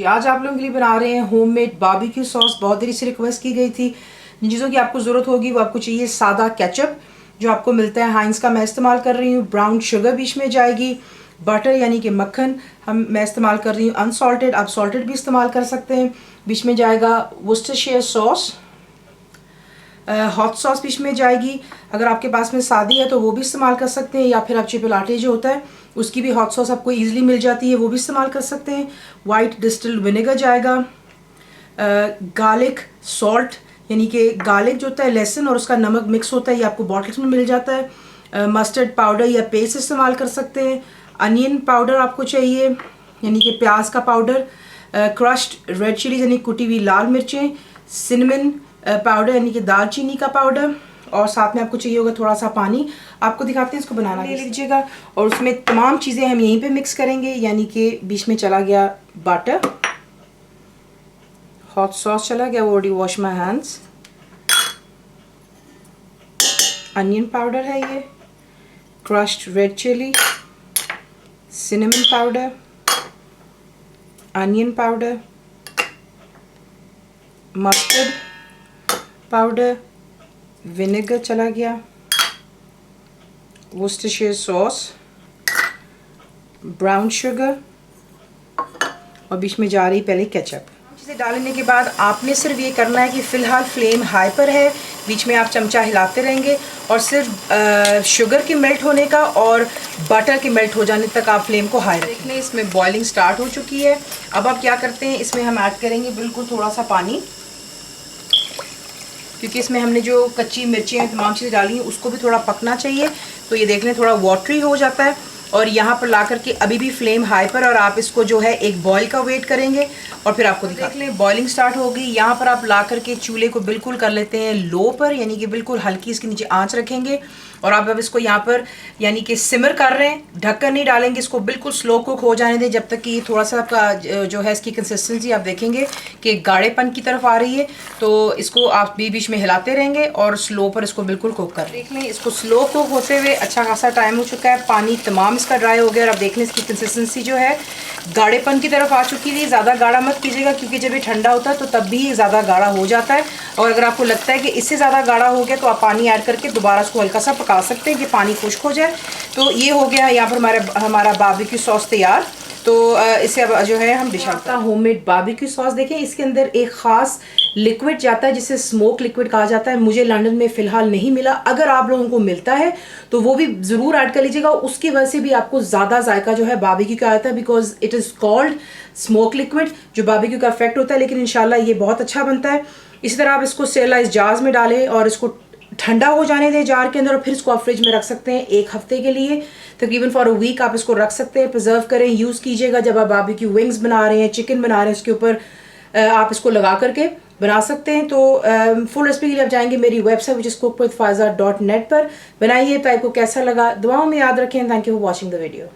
आज आप लोगों के लिए बना रहे हैं होममेड बारबेक्यू सॉस। बहुत देरी से रिक्वेस्ट की गई थी। जिन चीज़ों की आपको ज़रूरत होगी वो आपको चाहिए सादा केचप जो आपको मिलता है हाइंस का, मैं इस्तेमाल कर रही हूँ। ब्राउन शुगर बीच में जाएगी। बटर यानी कि मक्खन मैं इस्तेमाल कर रही हूँ अनसॉल्टेड, आप सॉल्टेड भी इस्तेमाल कर सकते हैं। बीच में जाएगा वुस्टरशायर सॉस। हॉट सॉस बीच में जाएगी। अगर आपके पास में सादी है तो वो भी इस्तेमाल कर सकते हैं, या फिर आप चिपलाटे जो होता है उसकी भी हॉट सॉस आपको इजीली मिल जाती है, वो भी इस्तेमाल कर सकते हैं। वाइट डिस्टिल्ड विनेगर जाएगा। गार्लिक सॉल्ट यानी कि गार्लिक जो होता है लहसुन और उसका नमक मिक्स होता है, ये आपको बॉटल्स में मिल जाता है। मस्टर्ड पाउडर या पेस्ट इस्तेमाल कर सकते हैं। अनियन पाउडर आपको चाहिए यानी कि प्याज का पाउडर। क्रश्ड रेड चिली यानी कुटी हुई लाल मिर्चें। सिनेमन पाउडर यानी कि दालचीनी का पाउडर, और साथ में आपको चाहिए होगा थोड़ा सा पानी। आपको दिखाते हैं इसको बनाना ले लीजिएगा। और उसमें तमाम चीज़ें हम यहीं पे मिक्स करेंगे, यानी कि बीच में चला गया बटर, हॉट सॉस चला गया, already wash my hands. Onion powder है ये, crushed red chilli, cinnamon powder, onion powder, mustard powder, vinegar चला गया, वुस्टरशायर सॉस, ब्राउन शुगर, और बीच में जा रही पहले केचप। चीज़ें डालने के बाद आपने सिर्फ ये करना है कि फ़िलहाल फ्लेम हाई पर है, बीच में आप चमचा हिलाते रहेंगे और सिर्फ शुगर के मेल्ट होने का और बटर के मेल्ट हो जाने तक आप फ्लेम को हाई रखें। इसमें बॉइलिंग स्टार्ट हो चुकी है। अब आप क्या करते हैं, इसमें हम ऐड करेंगे बिल्कुल थोड़ा सा पानी, क्योंकि इसमें हमने जो कच्ची मिर्चियाँ तमाम चीज़ें डाली हैं उसको भी थोड़ा पकना चाहिए। तो ये देख लें थोड़ा वाटरी हो जाता है। और यहाँ पर ला करके अभी भी फ्लेम हाई पर, और आप इसको जो है एक बॉईल का वेट करेंगे और फिर आपको देख लें बॉइलिंग स्टार्ट हो गई। यहाँ पर आप ला करके चूल्हे को बिल्कुल कर लेते हैं लो पर, यानी कि बिल्कुल हल्की इसके नीचे आंच रखेंगे। और आप अब इसको यहाँ पर यानी कि सिमर कर रहे हैं, ढक्कन नहीं डालेंगे, इसको बिल्कुल स्लो कुक हो जाने दें जब तक कि थोड़ा सा आपका जो है इसकी कंसिस्टेंसी आप देखेंगे कि गाढ़ेपन की तरफ आ रही है। तो इसको आप बीच बीच में हिलाते रहेंगे और स्लो पर इसको बिल्कुल कुक कर देख लें। इसको स्लो कुक होते हुए अच्छा खासा टाइम हो चुका है, पानी तमाम इसका ड्राई हो गया। और आप देख लें इसकी कंसिस्टेंसी जो है गाढ़ेपन की तरफ आ चुकी है। ज़्यादा गाढ़ा मत कीजिएगा क्योंकि जब ये ठंडा होता है तो तब भी ज़्यादा गाढ़ा हो जाता है। और अगर आपको लगता है कि इससे ज़्यादा गाढ़ा हो गया तो आप पानी ऐड करके दोबारा इसको हल्का सा पका सकते हैं कि पानी खुश्क हो जाए। तो ये हो गया यहाँ पर हमारा बारबेक्यू सॉस तैयार। तो इसे अब जो है हम dish out homemade barbecue sauce देखें, इसके अंदर एक ख़ास लिक्विड जाता है जिसे स्मोक लिक्विड कहा जाता है। मुझे लंदन में फ़िलहाल नहीं मिला, अगर आप लोगों को मिलता है तो वो भी ज़रूर ऐड कर लीजिएगा। उसकी वजह से भी आपको ज़्यादा जायका जो है बारबेक्यू का आता है, because it is called smoke liquid, जो बारबेक्यू का इफेक्ट होता है। लेकिन इंशाल्लाह ये बहुत अच्छा बनता है। इसी तरह आप इसको स्टेरलाइज जार्स में डालें और इसको ठंडा हो जाने दें जार के अंदर, और फिर इसको आप फ्रिज में रख सकते हैं एक हफ्ते के लिए, तकरीबन फॉर अ वीक आप इसको रख सकते हैं। प्रिजर्व करें, यूज़ कीजिएगा जब आप बारबेक्यू विंग्स बना रहे हैं, चिकन बना रहे हैं, उसके ऊपर आप इसको लगा करके बना सकते हैं। तो फुल रेसिपी के लिए आप जाएंगे मेरी website which is cooked with faiza.net पर। बनाइए तो आपको कैसा लगा, दुआओं में याद रखें। Thank you for watching the video.